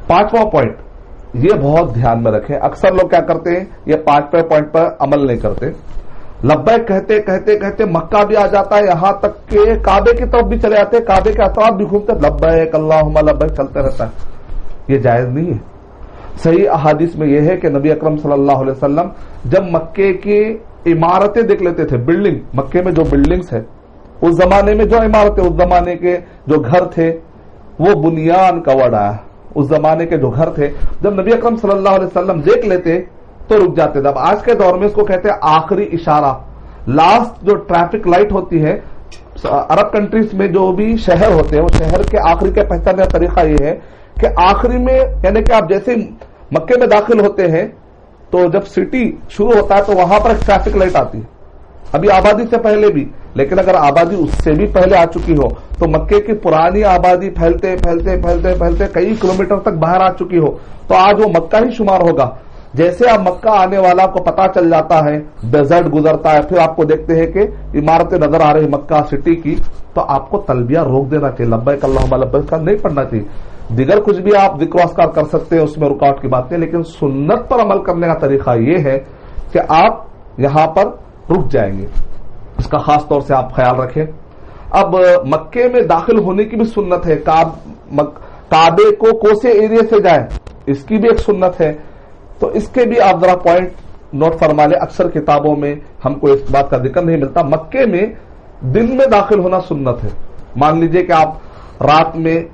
5वां पॉइंट, ये बहुत ध्यान में रखें। अक्सर लोग क्या करते हैं, ये 5वें पॉइंट पर अमल नहीं करते। लब्बैक कहते कहते कहते मक्का भी आ जाता है, यहां तक के काबे की तरफ भी चले जाते हैं, काबे के अतराफ भी घूमते, लब्बैक अल्लाहुम्मा लब्बैक चलते रहता है। ये जायज नहीं है। सही अहादीस में यह है कि नबी अकरम सल्लल्लाहु अलैहि वसल्लम जब मक्के की इमारतें देख लेते थे, बिल्डिंग, मक्के में जो बिल्डिंग्स है, उस जमाने में जो इमारतें, उस जमाने के जो घर थे, वो बुनियान का वर्ड आया, उस जमाने के जो घर थे, जब नबी अकरम सल्लल्लाहु अलैहि वसल्लम देख लेते तो रुक जाते थे। अब आज के दौर में इसको कहते हैं आखिरी इशारा, लास्ट जो ट्रैफिक लाइट होती है। अरब कंट्रीज में जो भी शहर होते हैं, वो शहर के आखिरी के पहचानने का तरीका ये है कि आखिरी में, यानी कि आप जैसे मक्के में दाखिल होते हैं तो जब सिटी शुरू होता है तो वहां पर एक ट्रैफिक लाइट आती है, अभी आबादी से पहले भी। लेकिन अगर आबादी उससे भी पहले आ चुकी हो तो मक्के की पुरानी आबादी फैलते फैलते फैलते फैलते कई किलोमीटर तक बाहर आ चुकी हो तो आज वो मक्का ही शुमार होगा। जैसे आप मक्का आने वाला आपको पता चल जाता है, डेजर्ट गुजरता है, फिर आपको देखते हैं कि इमारतें नजर आ रही मक्का सिटी की, तो आपको तलबिया रोक देना चाहिए, लब्बैक अल्लाहुम्मा लब्बैक का नहीं पढ़ना चाहिए। दिगर कुछ भी आप जिक्र अस्कार कर सकते हैं, उसमें रुकावट की बात नहीं, लेकिन सुन्नत पर अमल करने का तरीका यह है कि आप यहां पर रुक जाएंगे। इसका खास तौर से आप ख्याल रखें। अब मक्के में दाखिल होने की भी सुन्नत है, काबे को कोसे एरिया से जाए, इसकी भी एक सुन्नत है। तो इसके भी आप जरा पॉइंट नोट फरमा ले। अक्सर किताबों में हमको इस बात का जिक्र नहीं मिलता। मक्के में दिन में दाखिल होना सुन्नत है। मान लीजिए कि आप रात में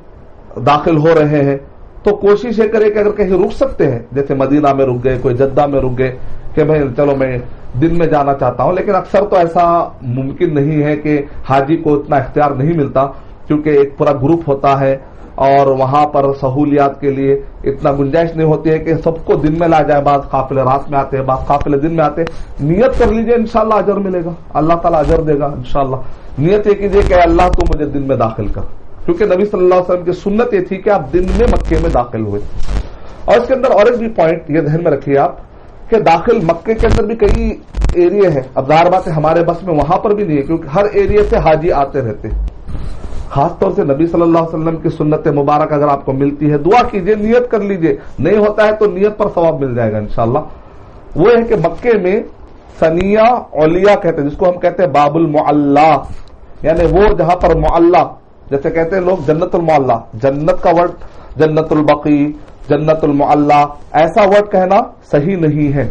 दाखिल हो रहे हैं तो कोशिश ये करें कि अगर कहीं रुक सकते हैं, जैसे मदीना में रुक गए, कोई जद्दा में रुक गए कि भाई चलो मैं दिन में जाना चाहता हूं, लेकिन अक्सर तो ऐसा मुमकिन नहीं है कि हाजी को इतना इख्तियार नहीं मिलता, क्योंकि एक पूरा ग्रुप होता है और वहां पर सहूलियात के लिए इतना गुंजाइश नहीं होती है कि सबको दिन में ला जाए। बाद काफिले रात में आते हैं, बाद काफिले दिन में आते हैं। नियत कर लीजिए, इंशाल्लाह अजर मिलेगा, अल्लाह ताला अजर देगा इंशाल्लाह। नियत ये कीजिए कि अल्लाह तू मुझे दिन में दाखिल कर, क्योंकि नबी सल्लल्लाहु अलैहि वसल्लम की सुन्नत ये थी कि आप दिन में मक्के में दाखिल हुए। और इसके अंदर और एक भी पॉइंट ये ध्यान में रखिए आप कि दाखिल मक्के के अंदर भी कई एरिया है। अब जाहिर बात है हमारे बस में वहां पर भी नहीं है, क्योंकि हर एरिया से हाजी आते रहते हैं। खासतौर से नबी सल्लल्लाहु अलैहि वसल्लम की सुन्नत मुबारक अगर आपको मिलती है, दुआ कीजिए, नियत कर लीजिए, नहीं होता है तो नियत पर सवाब मिल जाएगा इंशाल्लाह। वो है कि मक्के में सनिया औलिया कहते हैं, जिसको हम कहते हैं बाबुल मुअल्ला, यानी वो जहां पर मुअल्ला, जैसे कहते हैं लोग जन्नतुल मुअल्ला, जन्नत का वर्ड जन्नतुल बकी, जन्नतुल मुअल्ला, ऐसा वर्ड कहना सही नहीं है,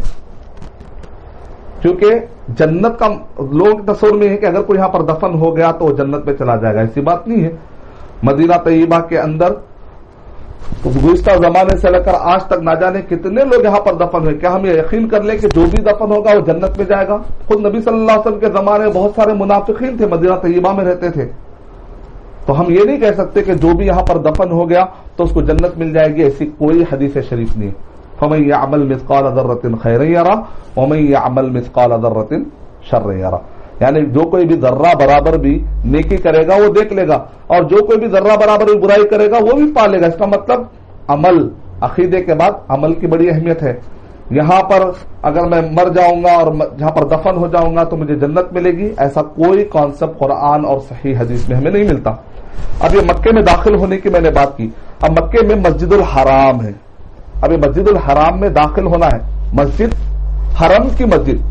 क्योंकि जन्नत का लोगों के तस्वीर में है कि अगर कोई यहां पर दफन हो गया तो वो जन्नत में चला जाएगा, ऐसी बात नहीं है। मदीना तैयबा के अंदर तो गुज़िश्ता जमाने से लेकर आज तक ना जाने कितने लोग यहां पर दफन हुए। क्या हम ये यकीन कर ले कि जो भी दफन होगा वो जन्नत में जाएगा? खुद नबी सल्लल्लाहु अलैहि वसल्लम के जमाने में बहुत सारे मुनाफिकीन थे, मदीना तैयबा में रहते थे, तो हम ये नहीं कह सकते कि जो भी यहां पर दफन हो गया तो उसको जन्नत मिल जाएगी, ऐसी कोई हदीस शरीफ नहीं है। फमन यअमल मिस्काल दर्रतिन खैरन यरा वमन यअमल मिस्काल दर्रतिन शर्रन यरा, यानी जो कोई भी जर्रा बराबर भी नेकी करेगा वो देख लेगा, और जो कोई भी जर्रा बराबर भी बुराई करेगा वो भी पा लेगा। इसका मतलब अमल, अकीदे के बाद अमल की बड़ी अहमियत है। यहां पर अगर मैं मर जाऊंगा और जहां पर दफन हो जाऊंगा तो मुझे जन्नत मिलेगी, ऐसा कोई कॉन्सेप्ट कुरान और सही हदीस में हमें नहीं मिलता। अब ये मक्के में दाखिल होने की मैंने बात की। अब मक्के में मस्जिदुल हराम है। अब ये मस्जिदुल हराम में दाखिल होना है, मस्जिद हरम की मस्जिद।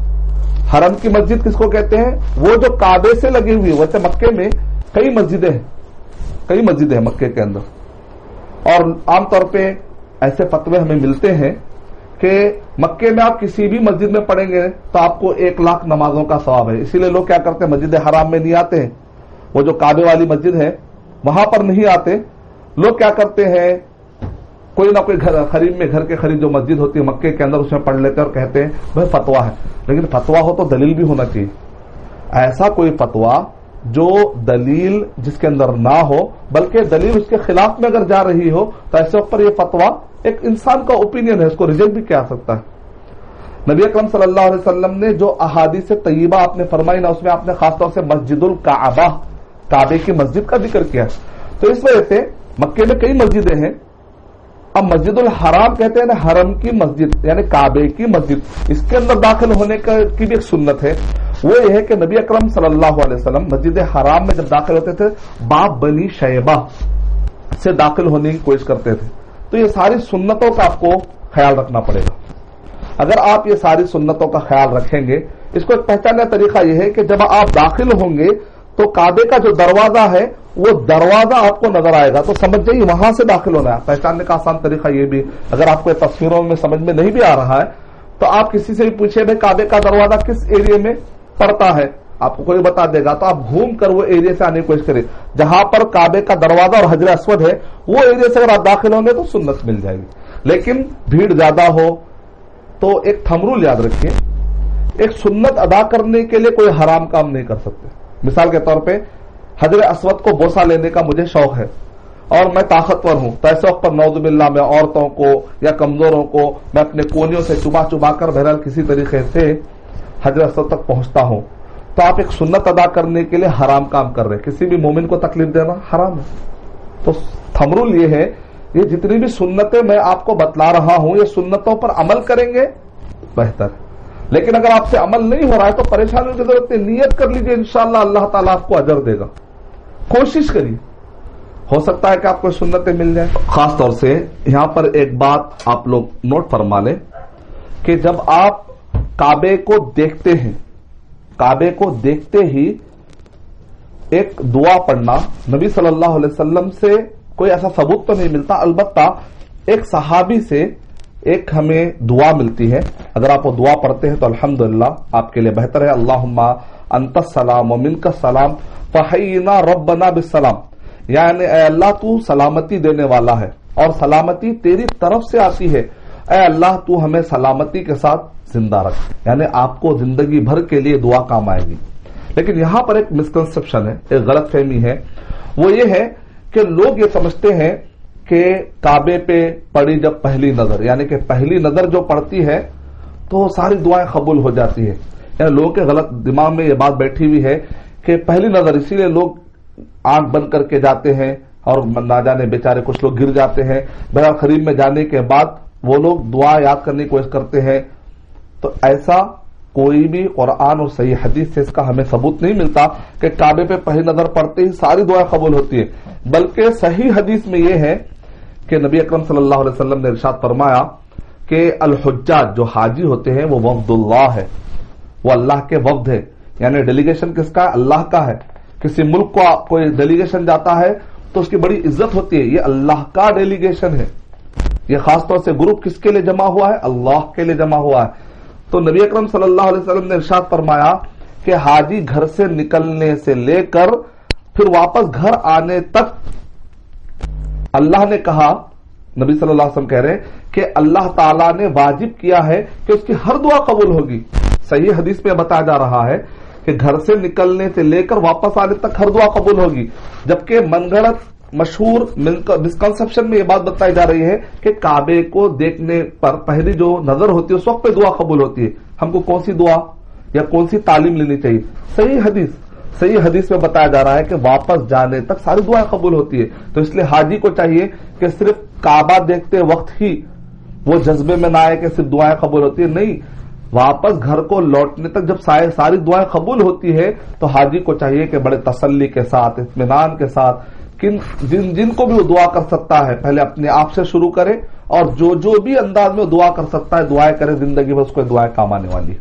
हरम की मस्जिद किसको कहते हैं? वो जो काबे से लगी हुई है। वैसे मक्के में कई मस्जिदें हैं, कई मस्जिदें हैं मक्के के अंदर, और आमतौर पे ऐसे फतवे हमें मिलते हैं कि मक्के में आप किसी भी मस्जिद में पढ़ेंगे तो आपको 1 लाख नमाजों का सवाब है। इसीलिए लोग क्या करते हैं, मस्जिद हराम में नहीं आते हैं, वो जो काबे वाली मस्जिद है वहां पर नहीं आते। लोग क्या करते हैं, कोई ना कोई घर खरीद में, घर के खरीद जो मस्जिद होती है मक्के के अंदर, उसमें पढ़ लेते हैं और कहते हैं भाई फतवा है। लेकिन फतवा हो तो दलील भी होना चाहिए। ऐसा कोई फतवा जो दलील जिसके अंदर ना हो, बल्कि दलील उसके खिलाफ में अगर जा रही हो, तो ऐसे वक्त पर यह फतवा एक इंसान का ओपिनियन है, उसको रिजेक्ट भी किया जा सकता है। नबी अकरम सल्लल्लाहु अलैहि वसल्लम ने जो अहादीस तय्यबा आपने फरमाई ना, उसमें आपने खासतौर से मस्जिदुल काबा, काबे की मस्जिद का जिक्र किया। तो इस वजह से मक्के में कई मस्जिदें हैं। अब मस्जिदुल हराम कहते हैं ना, हरम की मस्जिद यानी काबे की मस्जिद, इसके अंदर दाखिल होने की भी एक सुन्नत है। वो ये है कि नबी अकरम सल्लल्लाहु अलैहि वसल्लम मस्जिद हराम में जब दाखिल होते थे, बाब बनी शैबा से दाखिल होने की कोशिश करते थे। تو یہ ساری سنتوں کا آپ کو خیال رکھنا پڑے گا. اگر آپ یہ ساری سنتوں کا خیال رکھیں گے، اس کو ایک پہچاننے کا طریقہ یہ ہے کہ جب آپ داخل ہوں گے تو کعبے کا جو دروازہ ہے وہ دروازہ آپ کو نظر آئے گا، تو سمجھ جائیے وہاں سے داخل ہونا ہے. پہچاننے کا آسان طریقہ یہ بھی، اگر آپ کو تصویروں میں سمجھ میں نہیں بھی آ رہا ہے تو آپ کسی سے بھی پوچھیں بھائی کعبے کا دروازہ کس ایریا میں پڑتا ہے، آپ کو کوئی بتا دے گا. تو آپ گھوم کر وہ ایریا سے آنے کی کوشش کریں جہاں پر کعبے کا دروازہ اور حجر اسود ہے، وہ ایریا سے اگر آپ داخل ہوں گے تو سنت مل جائے گی. لیکن بھیڑ زیادہ ہو تو ایک تھم رول یاد رکھیے، ایک سنت ادا کرنے کے لیے کوئی حرام کام نہیں کر سکتے. مثال کے طور پہ حجر اسود کو بوسہ لینے کا مجھے شوق ہے اور میں طاقتور ہوں، تو ایسے وقت پر نعوذ باللہ میں عورتوں کو یا کمزوروں کو میں اپنے کونیوں سے چبا چبا کر بہرحال کسی طریقے سے حجر اسود تک پہنچتا ہوں، تو آپ ایک سنت ادا کرنے کے لیے حرام کام کر رہے ہیں. کسی بھی مومن کو تکلیف دینا حرام ہے. تو تھم رول یہ ہے، یہ جتنی بھی سنتیں میں آپ کو بتلا رہا ہوں یہ سنتوں پر عمل کریں گے بہتر ہے. لیکن اگر آپ سے عمل نہیں ہو رہا ہے تو پریشانی کی ضرورت نہیں، نیت کر لیجیے، انشاءاللہ اللہ تعالیٰ آپ کو اجر دے گا. کوشش کریے، ہو سکتا ہے کہ آپ کو سنتیں مل جائیں. خاص طور سے یہاں پر ایک بات آپ لوگ نوٹ فرما لیں کہ جب آپ کعبے کو دیکھتے ہیں، کعبے کو دیکھتے ہی ایک دعا پڑھنا، نبی صلی اللہ علیہ وسلم سے کوئی ایسا ثبوت تو نہیں ملتا، البتہ ایک صحابی سے ایک ہمیں دعا ملتی ہے. اگر آپ وہ دعا پڑھتے ہیں تو الحمدللہ آپ کے لیے بہتر ہے. اللہم انت السلام ومنک السلام فحینا ربنا بالسلام، یعنی اے اللہ تو سلامتی دینے والا ہے اور سلامتی تیری طرف سے آتی ہے، اے اللہ تو ہمیں سلامتی کے ساتھ زندہ رکھ. یعنی آپ کو زندگی بھر کے لیے دعا کام آئے گی. لیکن یہاں پر ایک مسکنسپشن ہے، ایک غلط فہمی ہے، وہ یہ ہے کہ لوگ یہ سمجھتے ہیں کہ کعبے پہ پڑی جب پہلی نظر، یعنی کہ پہلی نظر جو پڑتی ہے تو ساری دعائیں قبول ہو جاتی ہے. یعنی لوگوں کے غلط دماغ میں یہ بات بیٹھی ہوئی ہے کہ پہلی نظر، اسی لیے لوگ آنکھ بند کر کے جاتے ہیں اور نہ جانے بیچارے کچھ لوگ گر جاتے ہیں. بہرحال قریب میں جانے کے بعد وہ لوگ دعا یاد کرنے کی کوشش کرتے ہیں. تو ایسا کوئی بھی قرآن اور صحیح حدیث سے اس کا ہمیں ثبوت نہیں ملتا کہ کعبے پہ پہلی نظر پڑتے ہی ساری دعائیں قبول ہوتی ہے. بلکہ صحیح حدیث میں یہ ہے کہ نبی اکرم صلی اللہ علیہ وسلم نے ارشاد فرمایا کہ الحجاج، جو حاجی ہوتے ہیں، وہ وفد اللہ ہے، وہ اللہ کے وفد ہے. یعنی ڈیلیگیشن کس کا ہے؟ اللہ کا ہے. کسی ملک کو کوئی ڈیلیگیشن جاتا ہے تو اس کی بڑی عزت ہوتی ہے، یہ اللہ کا ڈیلیگیشن ہے. یہ خاص طور سے گروپ کس کے لیے جمع ہوا ہے؟ اللہ کے لیے جمع ہوا ہے. تو نبی اکرم صلی اللہ علیہ وسلم نے ارشاد فرمایا کہ حاجی گھر سے نکلنے سے لے کر پھر واپس گھر آنے تک اللہ نے کہا، نبی صلی اللہ علیہ وسلم کہہ رہے ہیں کہ اللہ تعالیٰ نے واجب کیا ہے کہ اس کی ہر دعا قبول ہوگی. صحیح حدیث میں بتایا جا رہا ہے کہ گھر سے نکلنے سے لے کر واپس آنے تک ہر دعا قبول ہوگی. جبکہ من گھڑت مشہور مسکنسپشن میں یہ بات بتائی جا رہی ہے کہ کعبے کو دیکھنے پر پہلی جو نظر ہوتی ہے اس وقت پہ دعا قبول ہوتی ہے. ہم کو کون سی دعا یا کون سی تعلیم لینی چاہیے؟ صحیح حدیث میں بتایا جا رہا ہے کہ واپس جانے تک ساری دعائیں قبول ہوتی ہے. تو اس لیے حاجی کو چاہیے کہ صرف کعبہ دیکھتے وقت ہی وہ جذبے میں نہ آئے کہ صرف دعائیں قبول ہوتی ہے، نہیں، واپس گھر کو لوٹنے تک جب ساری دعائیں قبول ہوتی ہے تو حاجی کو چاہیے کہ بڑے تسلی کے ساتھ، اطمینان کے ساتھ، جن کو بھی وہ دعا کر سکتا ہے پہلے اپنے آپ سے شروع کرے، اور جو بھی انداز میں دعا کر سکتا ہے دعائیں کرے. زندگی میں اس کو دعائیں کام آنے والی.